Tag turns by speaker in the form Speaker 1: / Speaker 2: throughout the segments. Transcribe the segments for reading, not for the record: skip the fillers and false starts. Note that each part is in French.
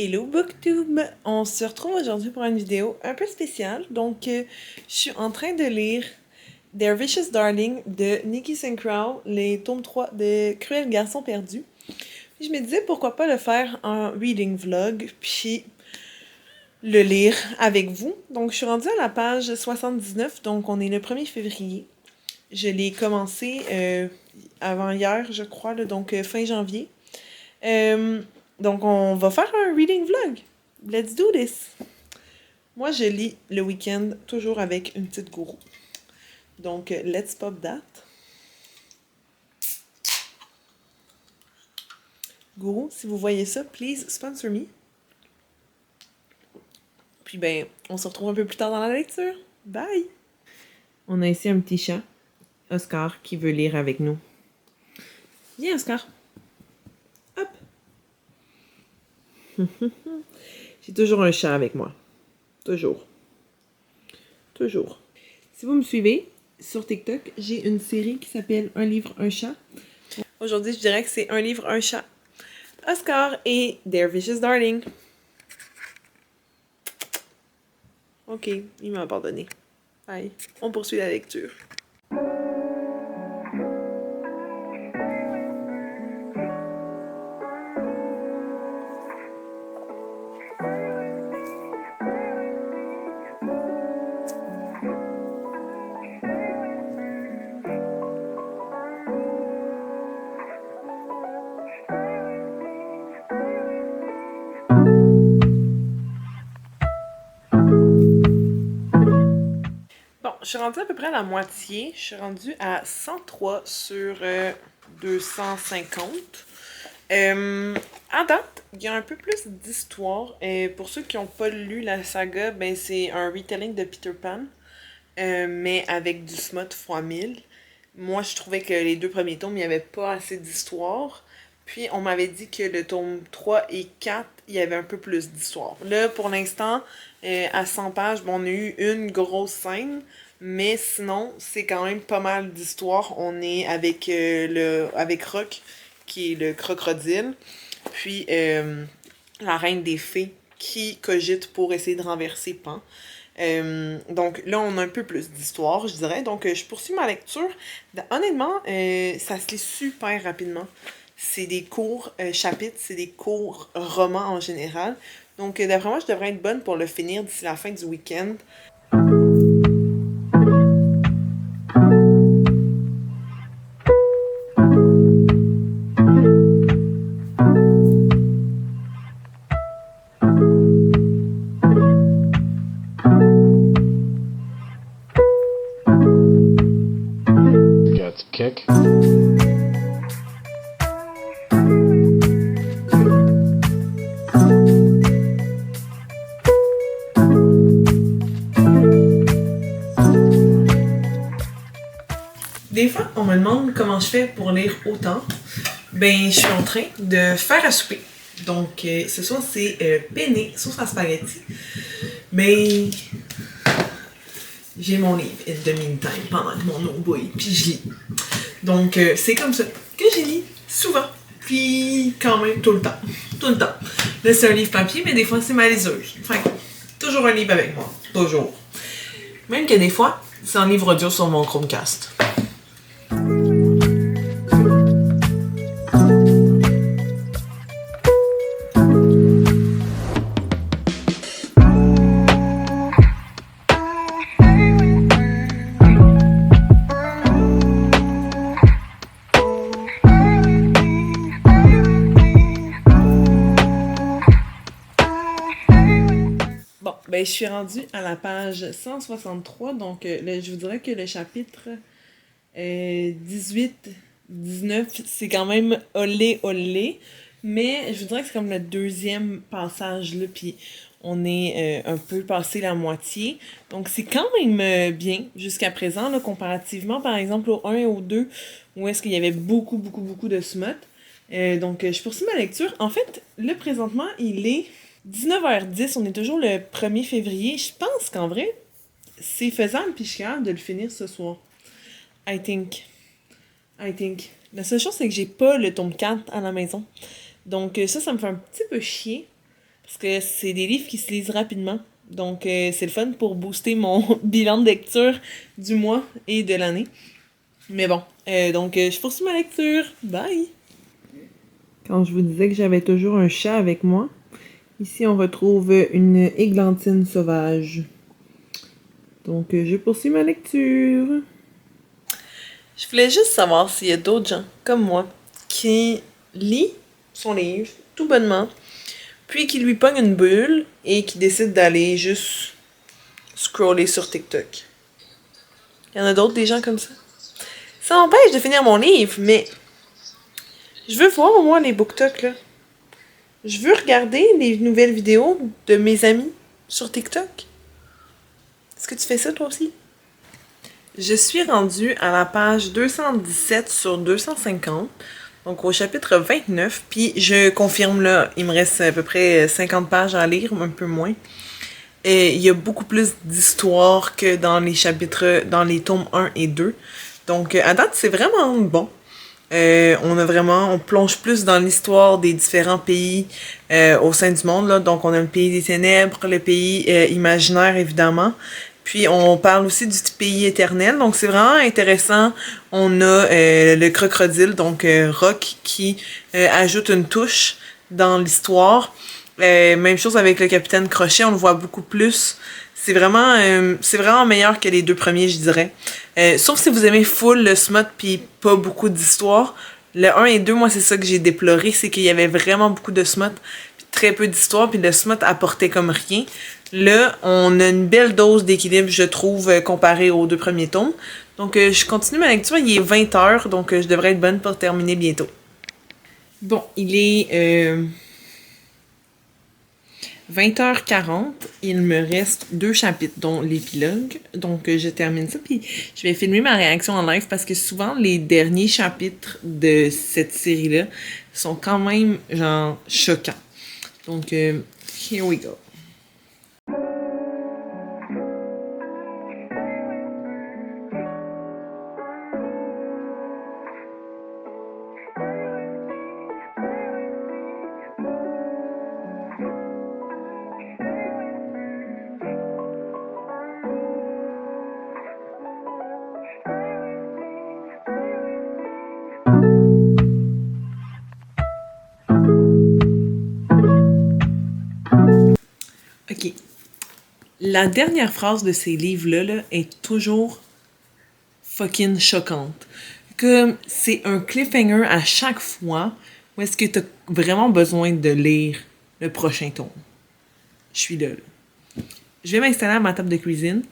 Speaker 1: Hello Booktube! On se retrouve aujourd'hui pour une vidéo un peu spéciale. Donc, je suis en train de lire Their Vicious Darling de Nikki St. Crow, les tomes 3 de Cruel Garçon Perdu. Puis je me disais pourquoi pas le faire en reading vlog, puis le lire avec vous. Donc, je suis rendue à la page 79, donc on est le 1er février. Je l'ai commencé avant hier, je crois, là, donc fin janvier. Donc, on va faire un reading vlog. Let's do this! Moi, je lis le week-end toujours avec une petite gourou. Donc, let's pop that. Gourou, si vous voyez ça, please sponsor me. Puis, ben, on se retrouve un peu plus tard dans la lecture. Bye! On a ici un petit chat, Oscar, qui veut lire avec nous. Viens, Oscar! Hop! J'ai toujours un chat avec moi. Toujours. Toujours. Si vous me suivez sur TikTok, j'ai une série qui s'appelle Un livre, un chat. Aujourd'hui, je dirais que c'est Un livre, un chat. Oscar et Their Vicious Darling. Ok, il m'a abandonné. Bye. On poursuit la lecture. Bon, je suis rendue à peu près à la moitié. Je suis rendue à 103 sur 250. À date, il y a un peu plus d'histoire. Pour ceux qui n'ont pas lu la saga, ben c'est un retelling de Peter Pan, mais avec du smut x 1000. Moi, je trouvais que les deux premiers tomes, il n'y avait pas assez d'histoire. Puis, on m'avait dit que le tome 3 et 4, il y avait un peu plus d'histoire. Là, pour l'instant, à 100 pages, bon, on a eu une grosse scène, mais sinon, c'est quand même pas mal d'histoire. On est avec, avec Rock, qui est le crocodile, puis la reine des fées, qui cogite pour essayer de renverser Pan. Donc là, on a un peu plus d'histoire, je dirais. Donc, je poursuis ma lecture. Honnêtement, ça se lit super rapidement. C'est des courts chapitres, c'est des courts romans en général. Donc, d'après moi, je devrais être bonne pour le finir d'ici la fin du week-end.
Speaker 2: Kick.
Speaker 1: Des fois, on me demande comment je fais pour lire autant. Ben, je suis en train de faire à souper. Donc, ce soir, c'est penne, sauce à spaghetti. Mais j'ai mon livre in the meantime pendant que mon eau bouille, puis je lis. Donc, c'est comme ça que je lis souvent. Puis, quand même, tout le temps. Tout le temps. Là, c'est un livre papier, mais des fois, c'est ma liseuse. Enfin, toujours un livre avec moi. Toujours. Même que des fois, c'est un livre audio sur mon Chromecast. Bon, ben je suis rendue à la page 163, donc je vous dirais que le chapitre 18, 19, c'est quand même olé olé, mais je vous dirais que c'est comme le deuxième passage là, puis on est un peu passé la moitié, donc c'est quand même bien jusqu'à présent, là, comparativement par exemple au 1 et au 2, où est-ce qu'il y avait beaucoup de smut. Donc je poursuis ma lecture. En fait, là présentement, il est 19h10, on est toujours le 1er février. Je pense qu'en vrai, c'est faisable puis je suis capable de le finir ce soir. I think. La seule chose, c'est que j'ai pas le tome 4 à la maison. Donc ça me fait un petit peu chier. Parce que c'est des livres qui se lisent rapidement. Donc, c'est le fun pour booster mon bilan de lecture du mois et de l'année. Mais bon, je poursuis ma lecture. Bye! Quand je vous disais que j'avais toujours un chat avec moi, ici on retrouve une églantine sauvage. Donc, je poursuis ma lecture. Je voulais juste savoir s'il y a d'autres gens comme moi qui lit son livre tout bonnement, puis qui lui pogne une bulle et qui décide d'aller juste scroller sur TikTok. Il y en a d'autres, des gens comme ça. Ça m'empêche de finir mon livre, mais je veux voir au moins les BookTok, là. Je veux regarder les nouvelles vidéos de mes amis sur TikTok. Est-ce que tu fais ça toi aussi? Je suis rendue à la page 217 sur 250, donc au chapitre 29, puis je confirme là, il me reste à peu près 50 pages à lire, un peu moins. Et il y a beaucoup plus d'histoires que dans les chapitres, dans les tomes 1 et 2. Donc à date, c'est vraiment bon. On plonge plus dans l'histoire des différents pays au sein du monde, là. Donc on a le pays des ténèbres, le pays imaginaire évidemment. Puis on parle aussi du pays éternel, donc c'est vraiment intéressant. On a le crocodile, donc Rock, qui ajoute une touche dans l'histoire. Même chose avec le capitaine Crochet, on le voit beaucoup plus. C'est vraiment meilleur que les deux premiers, je dirais. Sauf si vous aimez full le smut puis pas beaucoup d'histoire. Le 1 et 2, moi, c'est ça que j'ai déploré, c'est qu'il y avait vraiment beaucoup de smut puis très peu d'histoire, puis le smut apportait comme rien. Là, on a une belle dose d'équilibre, je trouve, comparé aux deux premiers tomes. Donc, je continue ma lecture, il est 20h, donc je devrais être bonne pour terminer bientôt. Bon, il est 20h40, il me reste 2 chapitres, dont l'épilogue. Donc, je termine ça, puis je vais filmer ma réaction en live parce que souvent, les derniers chapitres de cette série-là sont quand même, genre, choquants. Donc, here we go. Ok. La dernière phrase de ces livres-là là, est toujours fucking choquante. Comme c'est un cliffhanger à chaque fois où est-ce que t'as vraiment besoin de lire le prochain tome. Je suis là. Je vais m'installer à ma table de cuisine,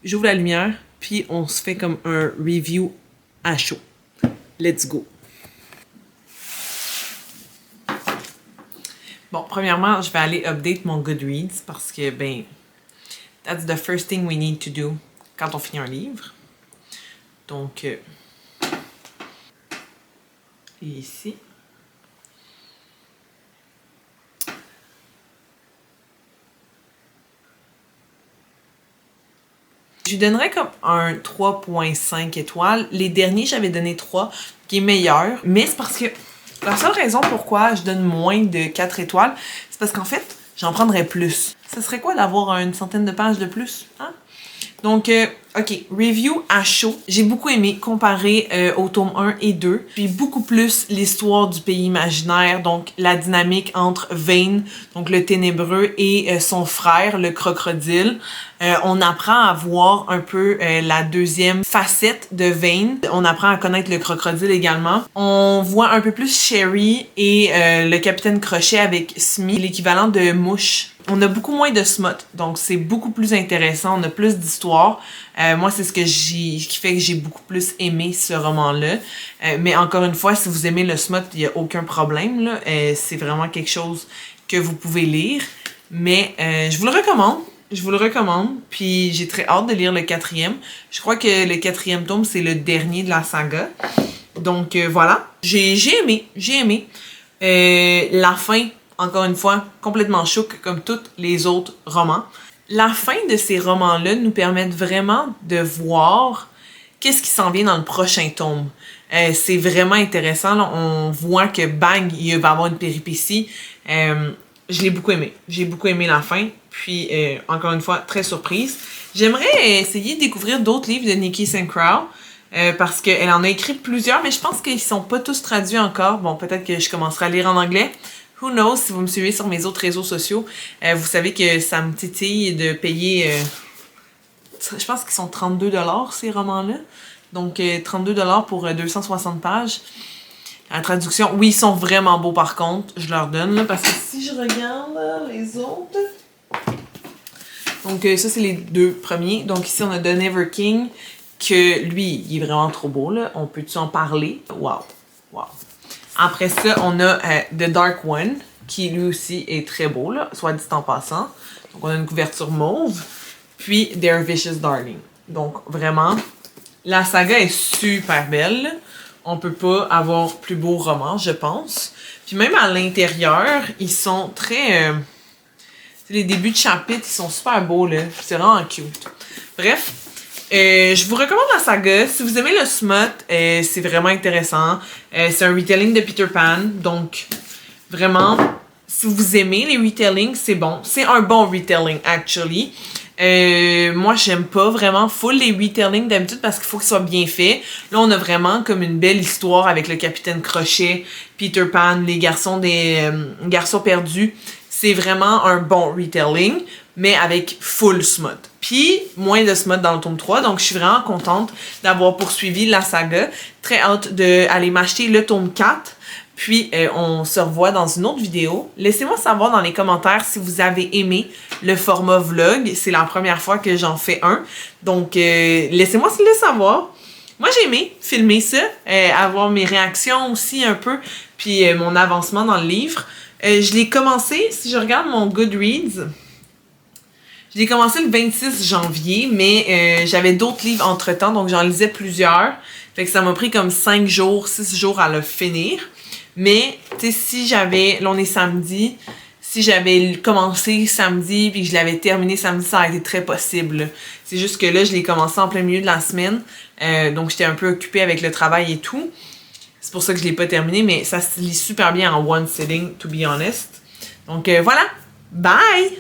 Speaker 1: j'ouvre la lumière, puis on se fait comme un review à chaud. Let's go. Bon, premièrement, je vais aller update mon Goodreads parce que, ben, that's the first thing we need to do quand on finit un livre. Donc, ici. Je lui donnerais comme un 3.5 étoiles. Les derniers, j'avais donné 3, qui est meilleur. Mais c'est parce que la seule raison pourquoi je donne moins de 4 étoiles, c'est parce qu'en fait, j'en prendrais plus. Ce serait quoi d'avoir une centaine de pages de plus? Hein? Donc, ok, review à chaud. J'ai beaucoup aimé comparer au tome 1 et 2. Puis beaucoup plus l'histoire du pays imaginaire, donc la dynamique entre Vane, donc le ténébreux, et son frère, le crocodile. On apprend à voir un peu la deuxième facette de Vane. On apprend à connaître le crocodile également. On voit un peu plus Sherry et le capitaine Crochet avec Smee, l'équivalent de Mouche. On a beaucoup moins de smut, donc c'est beaucoup plus intéressant, on a plus d'histoire. Moi, c'est ce qui fait que j'ai beaucoup plus aimé ce roman-là. Mais encore une fois, si vous aimez le smut, il n'y a aucun problème, là. C'est vraiment quelque chose que vous pouvez lire. Mais je vous le recommande. Je vous le recommande. Puis j'ai très hâte de lire le 4e. Je crois que le 4e tome, c'est le dernier de la saga. Donc voilà. J'ai aimé. J'ai aimé. La fin, encore une fois, complètement choc comme tous les autres romans. La fin de ces romans-là nous permettent vraiment de voir qu'est-ce qui s'en vient dans le prochain tome. C'est vraiment intéressant. Là. On voit que bang, il va y avoir une péripétie. je l'ai beaucoup aimé. J'ai beaucoup aimé la fin. Puis, encore une fois, très surprise. J'aimerais essayer de découvrir d'autres livres de Nikki St. Crow. Parce qu'elle en a écrit plusieurs, mais je pense qu'ils sont pas tous traduits encore. Bon, peut-être que je commencerai à lire en anglais. Who knows, si vous me suivez sur mes autres réseaux sociaux, vous savez que ça me titille de payer... je pense qu'ils sont 32$ ces romans-là. Donc, 32$ pour 260 pages. La traduction, oui, ils sont vraiment beaux par contre. Je leur donne, là, parce que si je regarde là, les autres... Donc, ça, c'est les deux premiers. Donc, ici, on a The Never King, que lui, il est vraiment trop beau, là. On peut-tu en parler? Wow! Wow! Après ça, on a The Dark One, qui lui aussi est très beau, là, soit dit en passant. Donc, on a une couverture mauve. Puis, Their Vicious Darling. Donc, vraiment, la saga est super belle. On peut pas avoir plus beau roman, je pense. Puis même à l'intérieur, ils sont très... les débuts de chapitre, ils sont super beaux, là. C'est vraiment cute. Bref, je vous recommande la saga. Si vous aimez le smut, c'est vraiment intéressant. C'est un retelling de Peter Pan. Donc, vraiment, si vous aimez les retellings, c'est bon. C'est un bon retelling, actually. Moi, j'aime pas vraiment full les retellings d'habitude parce qu'il faut qu'ils soient bien faits. Là, on a vraiment comme une belle histoire avec le capitaine Crochet, Peter Pan, les garçons garçons perdus. C'est vraiment un bon retelling, mais avec full smut. Puis, moins de smut dans le tome 3, donc je suis vraiment contente d'avoir poursuivi la saga. Très hâte d'aller m'acheter le tome 4. Puis, on se revoit dans une autre vidéo. Laissez-moi savoir dans les commentaires si vous avez aimé le format vlog. C'est la première fois que j'en fais un. Donc, laissez-moi le savoir. Moi, j'ai aimé filmer ça, avoir mes réactions aussi un peu, puis mon avancement dans le livre. Je l'ai commencé, si je regarde mon Goodreads, je l'ai commencé le 26 janvier, mais j'avais d'autres livres entre-temps, donc j'en lisais plusieurs. Fait que ça m'a pris comme 5 jours, 6 jours à le finir. Mais, tu sais, si j'avais... Là, on est samedi. Si j'avais commencé samedi puis que je l'avais terminé samedi, ça aurait été très possible. C'est juste que là, je l'ai commencé en plein milieu de la semaine. Donc, j'étais un peu occupée avec le travail et tout. C'est pour ça que je l'ai pas terminé, mais ça se lit super bien en one sitting, to be honest. Donc, voilà. Bye!